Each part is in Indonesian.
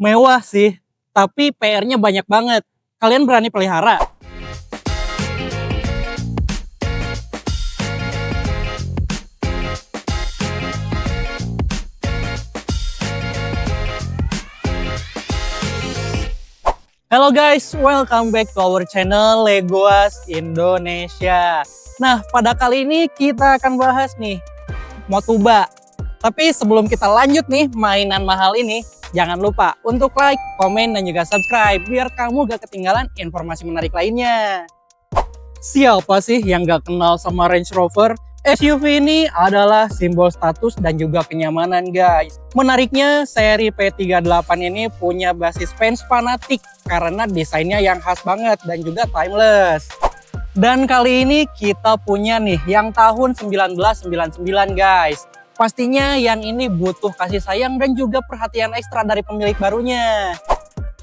Mewah sih, tapi PR-nya banyak banget. Kalian berani pelihara? Halo guys, welcome back to our channel Legoas Indonesia. Nah, pada kali ini kita akan bahas nih Motuba. Tapi sebelum kita lanjut nih mainan mahal ini, jangan lupa untuk like, komen, dan juga subscribe biar kamu gak ketinggalan informasi menarik lainnya. Siapa sih yang gak kenal sama Range Rover? SUV ini adalah simbol status dan juga kenyamanan guys. Menariknya seri P38 ini punya basis fans fanatik karena desainnya yang khas banget dan juga timeless. Dan kali ini kita punya nih yang tahun 1999 guys. Pastinya yang ini butuh kasih sayang dan juga perhatian ekstra dari pemilik barunya.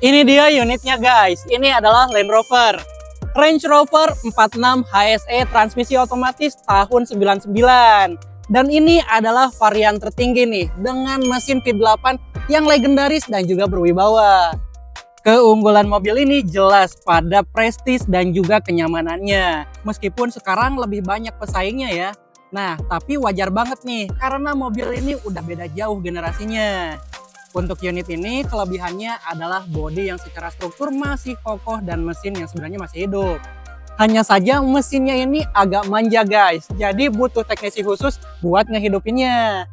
Ini dia unitnya guys, ini adalah Land Rover Range Rover 46 HSE transmisi otomatis tahun 99. Dan ini adalah varian tertinggi nih dengan mesin V8 yang legendaris dan juga berwibawa. Keunggulan mobil ini jelas pada prestis dan juga kenyamanannya. Meskipun sekarang lebih banyak pesaingnya ya. Nah, tapi wajar banget nih karena mobil ini udah beda jauh generasinya. Untuk unit ini kelebihannya adalah bodi yang secara struktur masih kokoh dan mesin yang sebenarnya masih hidup. Hanya saja mesinnya ini agak manja guys, jadi butuh teknisi khusus buat ngehidupinnya.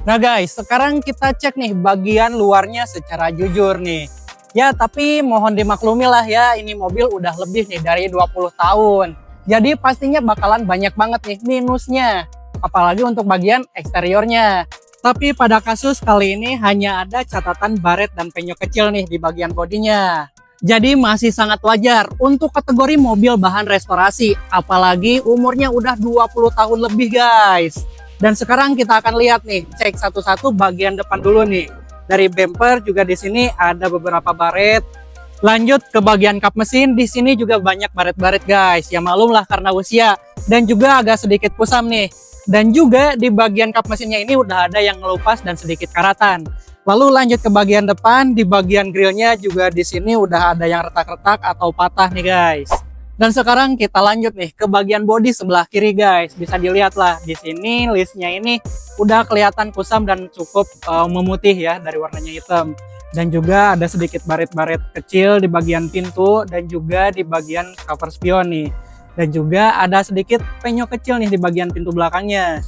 Nah guys, sekarang kita cek nih bagian luarnya secara jujur nih. Ya tapi mohon dimaklumi lah ya, ini mobil udah lebih nih dari 20 tahun. Jadi pastinya bakalan banyak banget nih minusnya. Apalagi untuk bagian eksteriornya. Tapi pada kasus kali ini hanya ada catatan baret dan penyok kecil nih di bagian bodinya. Jadi masih sangat wajar untuk kategori mobil bahan restorasi. Apalagi umurnya udah 20 tahun lebih guys. Dan sekarang kita akan lihat nih, cek satu-satu bagian depan dulu nih. Dari bumper juga di sini ada beberapa baret. Lanjut ke bagian kap mesin, di sini juga banyak baret-baret guys. Ya malum lah karena usia dan juga agak sedikit kusam nih. Dan juga di bagian kap mesinnya ini udah ada yang ngelupas dan sedikit karatan. Lalu lanjut ke bagian depan, di bagian grillnya juga di sini udah ada yang retak-retak atau patah nih guys. Dan sekarang kita lanjut nih ke bagian bodi sebelah kiri guys. Bisa dilihat lah di sini listnya ini udah kelihatan kusam dan cukup memutih ya dari warnanya hitam. Dan juga ada sedikit baret-baret kecil di bagian pintu dan juga di bagian cover spion nih. Dan juga ada sedikit penyok kecil nih di bagian pintu belakangnya.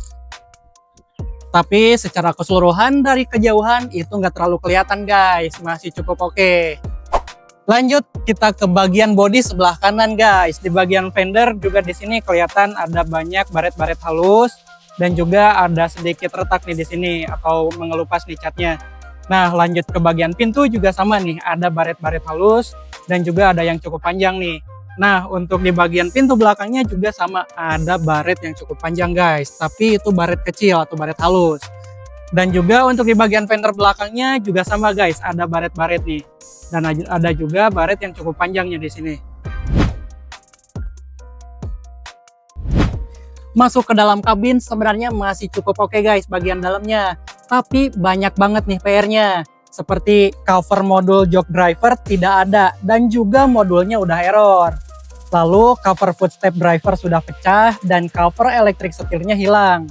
Tapi secara keseluruhan dari kejauhan itu nggak terlalu kelihatan guys, masih cukup oke. Lanjut kita ke bagian bodi sebelah kanan guys. Di bagian fender juga di sini kelihatan ada banyak baret-baret halus dan juga ada sedikit retak nih di sini atau mengelupas nih catnya. Nah lanjut ke bagian pintu juga sama nih, ada baret-baret halus dan juga ada yang cukup panjang nih. Nah untuk di bagian pintu belakangnya juga sama, ada baret yang cukup panjang guys, tapi itu baret kecil atau baret halus. Dan juga untuk di bagian fender belakangnya juga sama guys, ada baret-baret nih. Dan ada juga baret yang cukup panjangnya di sini. Masuk ke dalam kabin sebenarnya masih cukup oke guys bagian dalamnya. Tapi banyak banget nih PR-nya. Seperti cover modul jok driver tidak ada dan juga modulnya udah error. Lalu cover footstep driver sudah pecah dan cover elektrik setirnya hilang.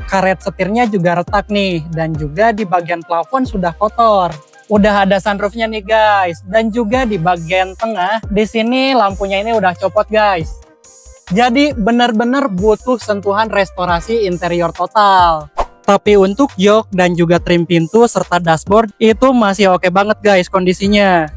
Karet setirnya juga retak nih dan juga di bagian plafon sudah kotor. Udah ada sunroofnya nih guys dan juga di bagian tengah di sini lampunya ini udah copot guys. Jadi benar-benar butuh sentuhan restorasi interior total. Tapi untuk jok dan juga trim pintu serta dashboard itu masih oke banget guys kondisinya.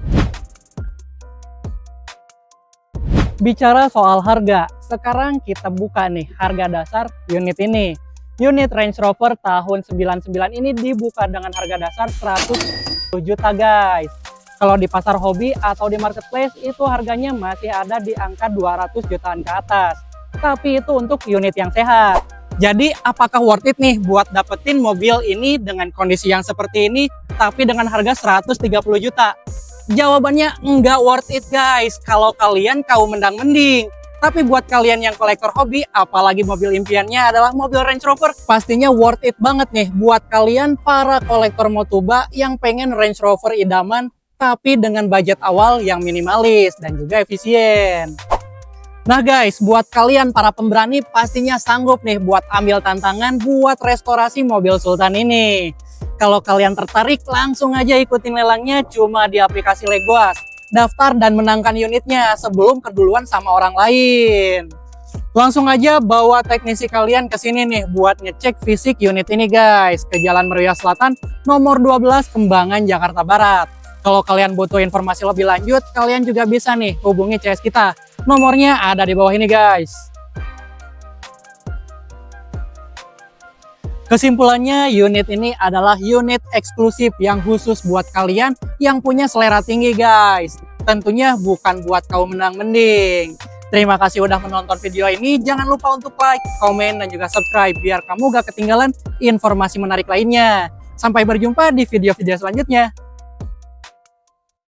Bicara soal harga, sekarang kita buka nih harga dasar unit ini. Unit Range Rover tahun 99 ini dibuka dengan harga dasar 100 juta guys. Kalau di pasar hobi atau di marketplace itu harganya masih ada di angka 200 jutaan ke atas. Tapi itu untuk unit yang sehat. Jadi apakah worth it nih buat dapetin mobil ini dengan kondisi yang seperti ini tapi dengan harga 130 juta? Jawabannya enggak worth it guys kalau kalian kaum mendang-mending. Tapi buat kalian yang kolektor hobi, apalagi mobil impiannya adalah mobil Range Rover, pastinya worth it banget nih buat kalian para kolektor Motuba yang pengen Range Rover idaman tapi dengan budget awal yang minimalis dan juga efisien. Nah guys, buat kalian para pemberani pastinya sanggup nih buat ambil tantangan buat restorasi mobil Sultan ini. Kalau kalian tertarik, langsung aja ikutin lelangnya cuma di aplikasi Legoas. Daftar dan menangkan unitnya sebelum keduluan sama orang lain. Langsung aja bawa teknisi kalian ke sini nih buat ngecek fisik unit ini guys, ke Jalan Meruya Selatan nomor 12 Kembangan, Jakarta Barat. Kalau kalian butuh informasi lebih lanjut, kalian juga bisa nih hubungi CS kita. Nomornya ada di bawah ini guys. Kesimpulannya, unit ini adalah unit eksklusif yang khusus buat kalian yang punya selera tinggi guys. Tentunya bukan buat kaum menang mending. Terima kasih udah menonton video ini. Jangan lupa untuk like, komen, dan juga subscribe biar kamu gak ketinggalan informasi menarik lainnya. Sampai berjumpa di video-video selanjutnya.